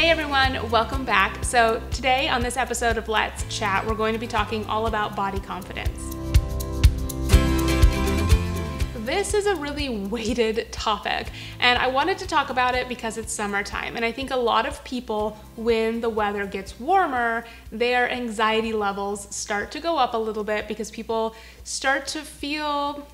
Hey everyone, welcome back. So today on this episode of Let's Chat, we're going to be talking all about body confidence. This is a really weighted topic, and I wanted to talk about it because it's summertime, and I think a lot of people, when the weather gets warmer, their anxiety levels start to go up a little bit because people start to feel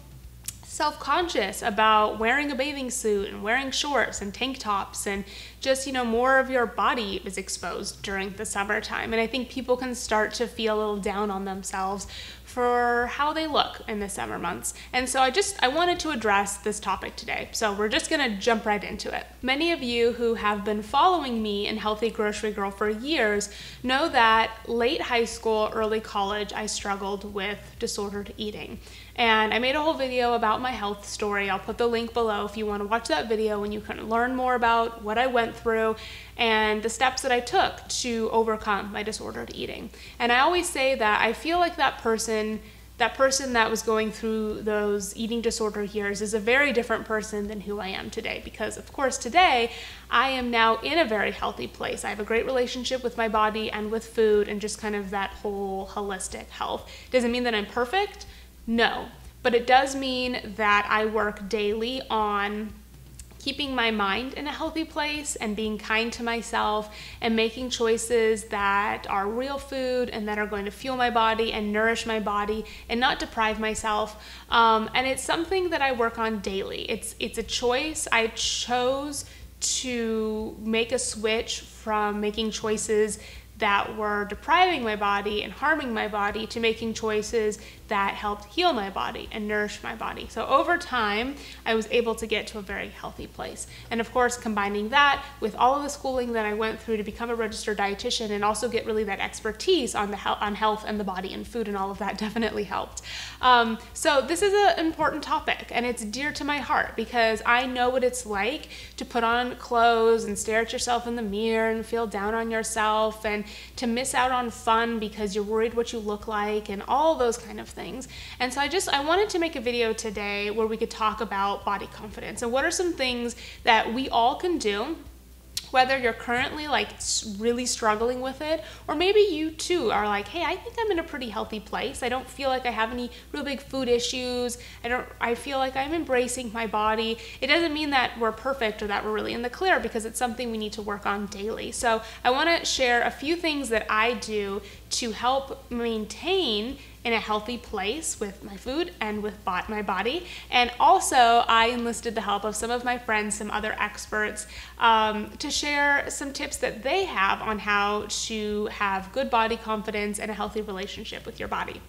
self-conscious about wearing a bathing suit and wearing shorts and tank tops, and just, more of your body is exposed during the summertime. And I think people can start to feel a little down on themselves for how they look in the summer months. And so I wanted to address this topic today. So we're just gonna jump right into it. Many of you who have been following me in Healthy Grocery Girl for years know that late high school, early college, I struggled with disordered eating. And I made a whole video about my health story. I'll put the link below if you want to watch that video and you can learn more about what I went through and the steps that I took to overcome my disordered eating. And I always say that I feel like that person that was going through those eating disorder years is a very different person than who I am today, because of course today I am now in a very healthy place. I have a great relationship with my body and with food and just kind of that whole holistic health. Doesn't mean that I'm perfect, no, but it does mean that I work daily on keeping my mind in a healthy place and being kind to myself and making choices that are real food and that are going to fuel my body and nourish my body and not deprive myself. And it's something that I work on daily. It's a choice. I chose to make a switch from making choices that were depriving my body and harming my body to making choices that helped heal my body and nourish my body. So over time, I was able to get to a very healthy place. And of course, combining that with all of the schooling that I went through to become a registered dietitian and also get really that expertise on health and the body and food and all of that definitely helped. So this is an important topic and it's dear to my heart because I know what it's like to put on clothes and stare at yourself in the mirror and feel down on yourself and to miss out on fun because you're worried what you look like and all those kind of things. And so I wanted to make a video today where we could talk about body confidence and what are some things that we all can do, whether you're currently really struggling with it, or maybe you too are like, hey, I think I'm in a pretty healthy place. I don't feel like I have any real big food issues. I feel like I'm embracing my body. It doesn't mean that we're perfect or that we're really in the clear because it's something we need to work on daily. So I wanna share a few things that I do to help maintain in a healthy place with my food and with my body. And also I enlisted the help of some of my friends, some other experts, to share some tips that they have on how to have good body confidence and a healthy relationship with your body.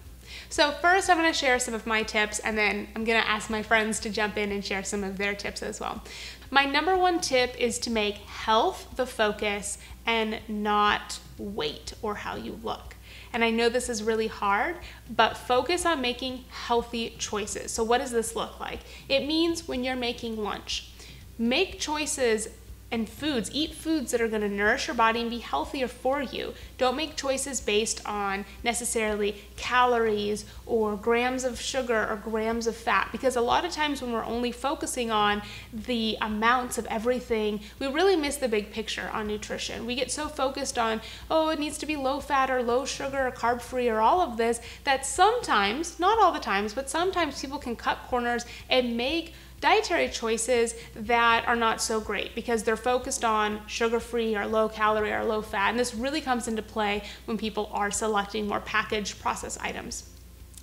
So first I'm going to share some of my tips and then I'm going to ask my friends to jump in and share some of their tips as well. My number one tip is to make health the focus and not weight or how you look. And I know this is really hard, but focus on making healthy choices. So what does this look like? It means when you're making lunch, make choices and eat foods that are going to nourish your body and be healthier for you. Don't make choices based on necessarily calories or grams of sugar or grams of fat, because a lot of times when we're only focusing on the amounts of everything, we really miss the big picture on nutrition. We get so focused on, oh, it needs to be low fat or low sugar or carb free or all of this, that sometimes, not all the times, but sometimes people can cut corners and make dietary choices that are not so great because they're focused on sugar-free or low calorie or low fat. And this really comes into play when people are selecting more packaged processed items.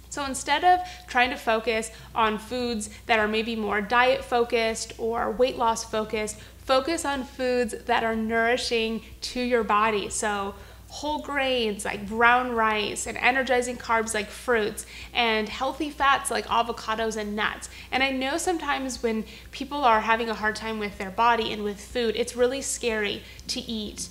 So instead of trying to focus on foods that are maybe more diet focused or weight loss focused, focus on foods that are nourishing to your body. So whole grains like brown rice and energizing carbs like fruits and healthy fats like avocados and nuts. And I know sometimes when people are having a hard time with their body and with food, it's really scary to eat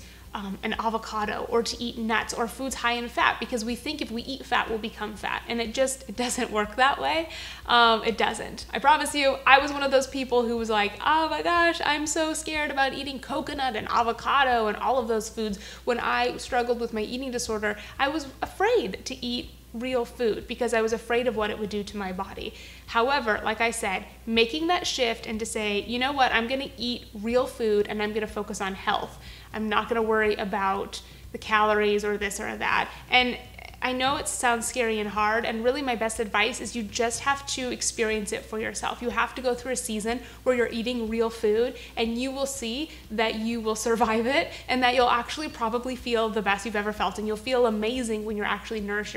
an avocado or to eat nuts or foods high in fat because we think if we eat fat, we'll become fat. And it doesn't work that way. It doesn't. I promise you, I was one of those people who was like, oh my gosh, I'm so scared about eating coconut and avocado and all of those foods. When I struggled with my eating disorder, I was afraid to eat real food because I was afraid of what it would do to my body. However, like I said, making that shift and to say, you know what, I'm gonna eat real food and I'm gonna focus on health. I'm not gonna worry about the calories or this or that. And I know it sounds scary and hard, and really my best advice is you just have to experience it for yourself. You have to go through a season where you're eating real food, and you will see that you will survive it and that you'll actually probably feel the best you've ever felt, and you'll feel amazing when you're actually nourishing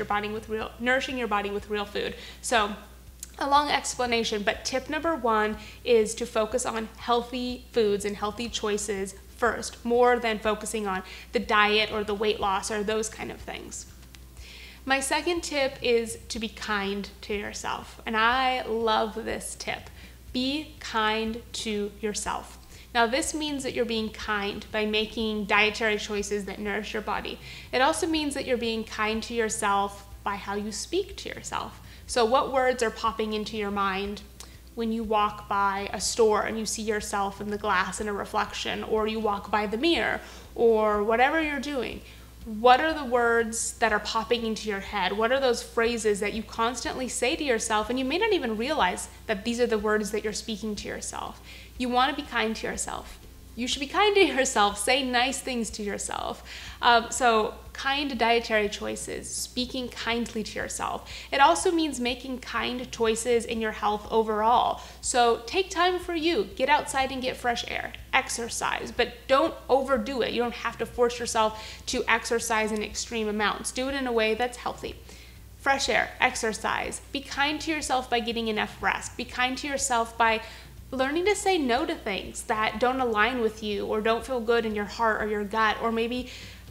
your body with real food. So, a long explanation, but tip number one is to focus on healthy foods and healthy choices first, more than focusing on the diet or the weight loss or those kind of things. My second tip is to be kind to yourself, and I love this tip. Be kind to yourself. Now, this means that you're being kind by making dietary choices that nourish your body. It also means that you're being kind to yourself by how you speak to yourself. So what words are popping into your mind when you walk by a store and you see yourself in the glass in a reflection, or you walk by the mirror, or whatever you're doing? What are the words that are popping into your head? What are those phrases that you constantly say to yourself and you may not even realize that these are the words that you're speaking to yourself? You want to be kind to yourself. You should be kind to yourself. Say nice things to yourself. So kind dietary choices, speaking kindly to yourself. It also means making kind choices in your health overall. So take time for you. Get outside and get fresh air. Exercise, but don't overdo it. You don't have to force yourself to exercise in extreme amounts. Do it in a way that's healthy. Fresh air, exercise. Be kind to yourself by getting enough rest. Be kind to yourself by learning to say no to things that don't align with you or don't feel good in your heart or your gut, or maybe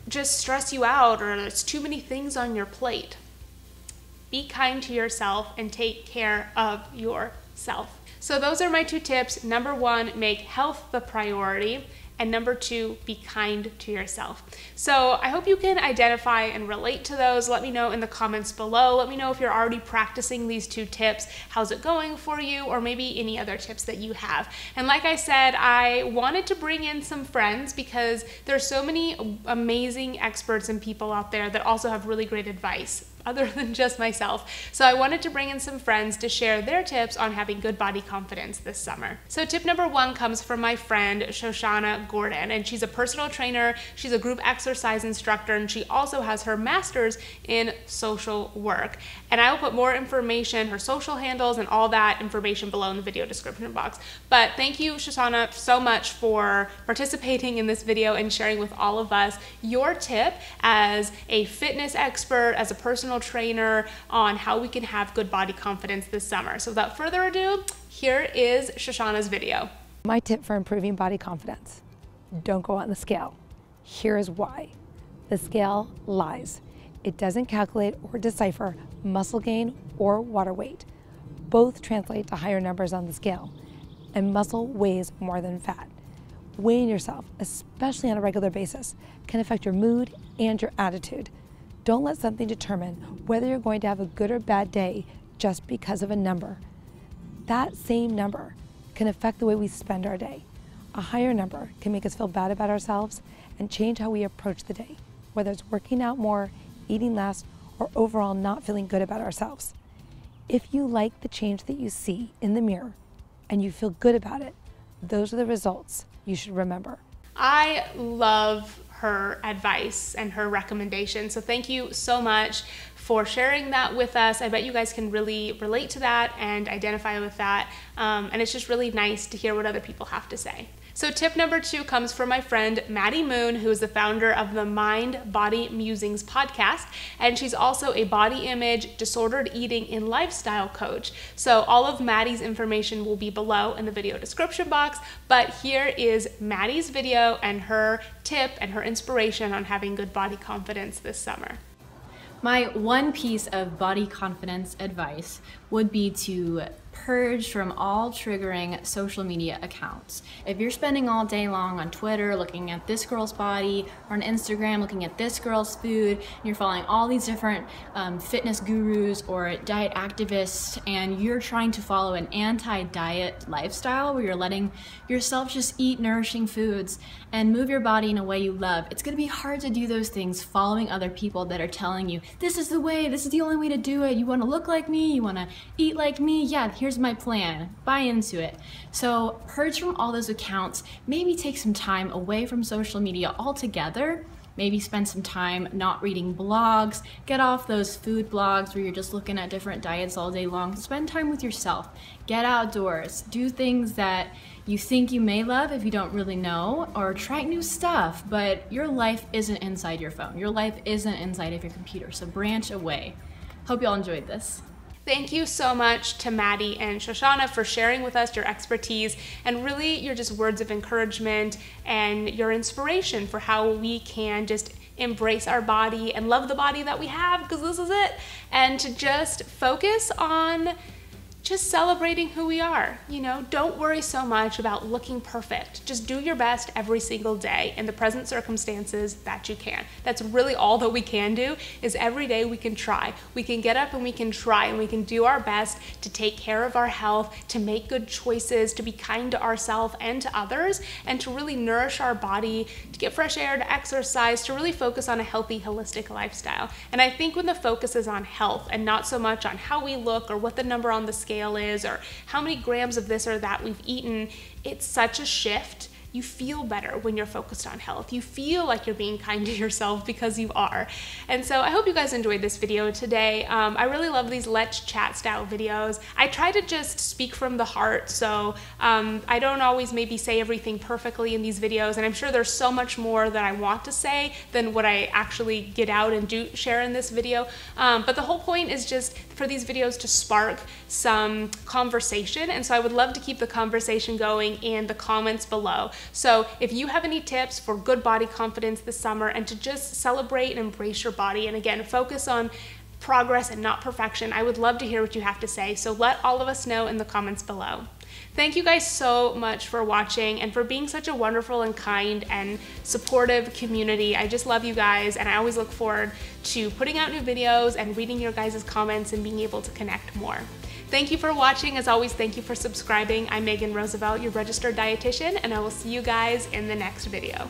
just stress you out, or there's too many things on your plate. Be kind to yourself and take care of yourself. So those are my two tips. Number one, make health the priority. And number two, be kind to yourself. So I hope you can identify and relate to those. Let me know in the comments below. Let me know if you're already practicing these two tips. How's it going for you? Or maybe any other tips that you have. And like I said, I wanted to bring in some friends because there's so many amazing experts and people out there that also have really great advice other than just myself. So I wanted to bring in some friends to share their tips on having good body confidence this summer. So tip number one comes from my friend Shoshana Gordon, and she's a personal trainer, she's a group exercise instructor, and she also has her master's in social work. And I will put more information, her social handles and all that information below in the video description box. But thank you, Shoshana, so much for participating in this video and sharing with all of us your tip as a fitness expert, as a personal trainer, on how we can have good body confidence this summer. So without further ado, here is Shoshana's video. My tip for improving body confidence: don't go on the scale. Here is why. The scale lies. It doesn't calculate or decipher muscle gain or water weight. Both translate to higher numbers on the scale, and muscle weighs more than fat. Weighing yourself, especially on a regular basis, can affect your mood and your attitude. Don't let something determine whether you're going to have a good or bad day just because of a number. That same number can affect the way we spend our day. A higher number can make us feel bad about ourselves and change how we approach the day, whether it's working out more, eating less, or overall not feeling good about ourselves. If you like the change that you see in the mirror and you feel good about it, those are the results you should remember. I love her advice and her recommendation. So thank you so much for sharing that with us. I bet you guys can really relate to that and identify with that. And it's just really nice to hear what other people have to say. So tip number two comes from my friend Maddy Moon, who is the founder of the Mind Body Musings Podcast, and she's also a body image, disordered eating, and lifestyle coach. So all of Maddy's information will be below in the video description box, but here is Maddy's video and her tip and her inspiration on having good body confidence this summer. My one piece of body confidence advice would be to purge from all triggering social media accounts. If you're spending all day long on Twitter looking at this girl's body, or on Instagram looking at this girl's food, and you're following all these different fitness gurus or diet activists, and you're trying to follow an anti-diet lifestyle where you're letting yourself just eat nourishing foods and move your body in a way you love, it's going to be hard to do those things following other people that are telling you, this is the way, this is the only way to do it, you want to look like me, you want to eat like me, yeah, here's my plan, buy into it. So purge from all those accounts, maybe take some time away from social media altogether. Maybe spend some time not reading blogs, get off those food blogs where you're just looking at different diets all day long. Spend time with yourself, get outdoors, do things that you think you may love if you don't really know, or try new stuff, but your life isn't inside your phone. Your life isn't inside of your computer, so branch away. Hope y'all enjoyed this. Thank you so much to Maddy and Shoshana for sharing with us your expertise and really your just words of encouragement and your inspiration for how we can just embrace our body and love the body that we have, because this is it, and to just focus on just celebrating who we are. You know, don't worry so much about looking perfect. Just do your best every single day in the present circumstances that you can. That's really all that we can do, is every day we can try. We can get up and we can try, and we can do our best to take care of our health, to make good choices, to be kind to ourselves and to others, and to really nourish our body, to get fresh air, to exercise, to really focus on a healthy, holistic lifestyle. And I think when the focus is on health and not so much on how we look or what the number on the scale is or how many grams of this or that we've eaten, it's such a shift. You feel better when you're focused on health. You feel like you're being kind to yourself because you are. And so I hope you guys enjoyed this video today. I really love these Let's Chat style videos. I try to just speak from the heart, so I don't always maybe say everything perfectly in these videos, and I'm sure there's so much more that I want to say than what I actually get out and do share in this video. But the whole point is just for these videos to spark some conversation, and so I would love to keep the conversation going in the comments below. So if you have any tips for good body confidence this summer and to just celebrate and embrace your body, and again, focus on progress and not perfection, I would love to hear what you have to say. So let all of us know in the comments below. Thank you guys so much for watching and for being such a wonderful and kind and supportive community. I just love you guys, and I always look forward to putting out new videos and reading your guys' comments and being able to connect more. Thank you for watching. As always, thank you for subscribing. I'm Megan Roosevelt, your registered dietitian, and I will see you guys in the next video.